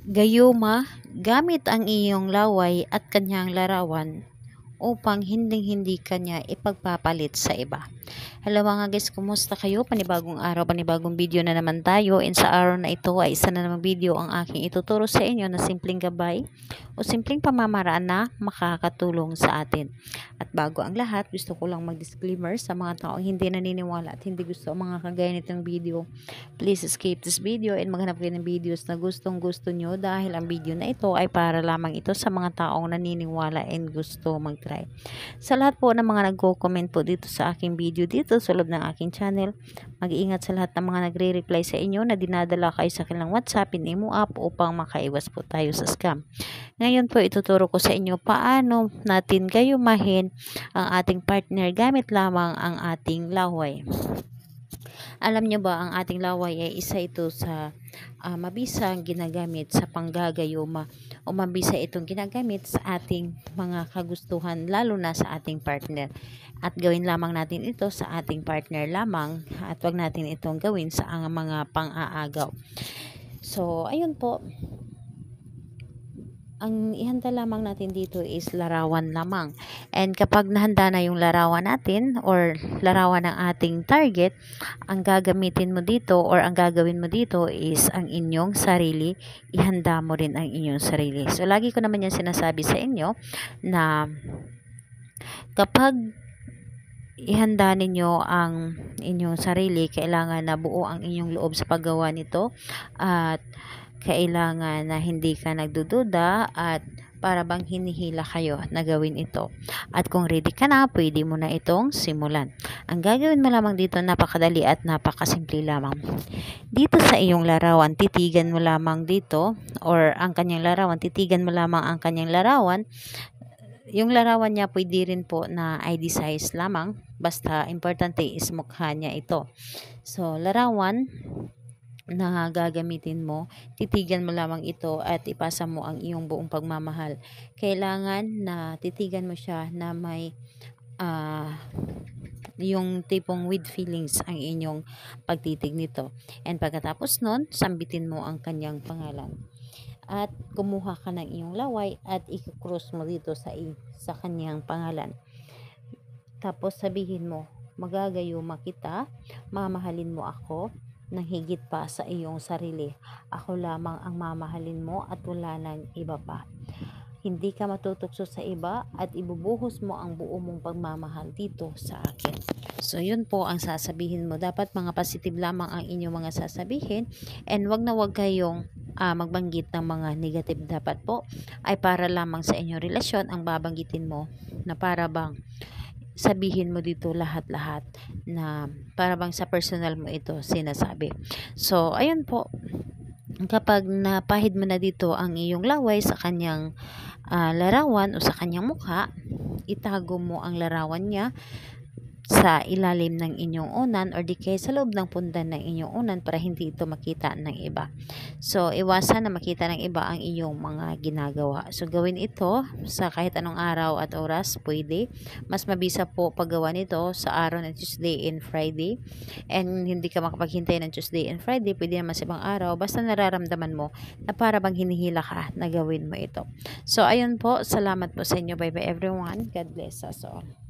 Gayuma, gamit ang iyong laway at kanyang larawan upang hindi kanya ipagpapalit sa iba. Hello mga guys, kumusta kayo? Panibagong araw, panibagong video na naman tayo. And sa araw na ito ay isa na namang video ang aking ituturo sa inyo na simpleng gabay o simpleng pamamaraan na makakatulong sa atin. At bago ang lahat, gusto ko lang mag-disclaimer sa mga taong hindi naniniwala at hindi gusto ang mga kagaya nitong video. Please skip this video and maghanap kayo ng videos na gustong gusto nyo dahil ang video na ito ay para lamang ito sa mga taong naniniwala and gusto mag-try. Sa lahat po ng mga nagko-comment po dito sa aking video dito sa loob ng aking channel, mag-iingat sa lahat ng mga nagre-reply sa inyo na dinadala kayo sa kanilang WhatsApp and Imo app upang makaiwas po tayo sa scam. Ngayon po ituturo ko sa inyo paano natin gayumahin ang ating partner gamit lamang ang ating laway. Alam nyo ba, ang ating laway ay isa ito sa mabisang ginagamit sa panggagayuma o mabisa itong ginagamit sa ating mga kagustuhan, lalo na sa ating partner. At gawin lamang natin ito sa ating partner lamang at wag natin itong gawin sa mga pang-aagaw. So, ayun po. Ang ihanda lamang natin dito is larawan lamang. And kapag nahanda na yung larawan natin or larawan ng ating target, ang gagamitin mo dito or ang gagawin mo dito is ang inyong sarili. Ihanda mo rin ang inyong sarili. So, lagi ko naman yan sinasabi sa inyo na kapag ihanda ninyo ang inyong sarili, kailangan na buo ang inyong loob sa paggawa nito at kailangan na hindi ka nagdududa at para bang hinihila kayo na gawin ito. At kung ready ka na, pwede mo na itong simulan. Ang gagawin mo lamang dito, napakadali at napakasimple lamang. Dito sa iyong larawan, titigan mo lamang dito or ang kanyang larawan, titigan mo lamang ang kanyang larawan. Yung larawan niya pwede rin po na ID size lamang, basta importante is mukha niya ito. So, larawan na gagamitin mo, titigan mo lamang ito at ipasa mo ang iyong buong pagmamahal. Kailangan na titigan mo siya na may yung tipong with feelings ang inyong pagtitig nito. And pagkatapos nun, sambitin mo ang kanyang pangalan. At kumuha ka ng iyong laway at i-cross mo dito sa kanyang pangalan. Tapos sabihin mo, magagayuma kita, mamahalin mo ako ng higit pa sa iyong sarili. Ako lamang ang mamahalin mo at wala nang iba pa. Hindi ka matutukso sa iba at ibubuhos mo ang buo mong pagmamahal dito sa akin. So, yun po ang sasabihin mo. Dapat mga positive lamang ang inyong mga sasabihin and wag na wag kayong magbanggit ng mga negative. Dapat po ay para lamang sa inyong relasyon ang babanggitin mo na para bang sabihin mo dito lahat-lahat na para bang sa personal mo ito sinasabi. So, ayun po. Kapag napahid mo na dito ang iyong laway sa kanyang larawan o sa kanyang mukha, itago mo ang larawan niya sa ilalim ng inyong unan or di kaya sa loob ng pundan ng inyong unan para hindi ito makita ng iba. So, iwasan na makita ng iba ang inyong mga ginagawa. So, gawin ito sa kahit anong araw at oras, pwede. Mas mabisa po paggawa nito sa araw ng Tuesday and Friday. And hindi ka makapaghintay ng Tuesday and Friday, pwede naman sa ibang araw. Basta nararamdaman mo na para bang hinihila ka na gawin mo ito. So, ayun po. Salamat po sa inyo. Bye-bye everyone. God bless us all.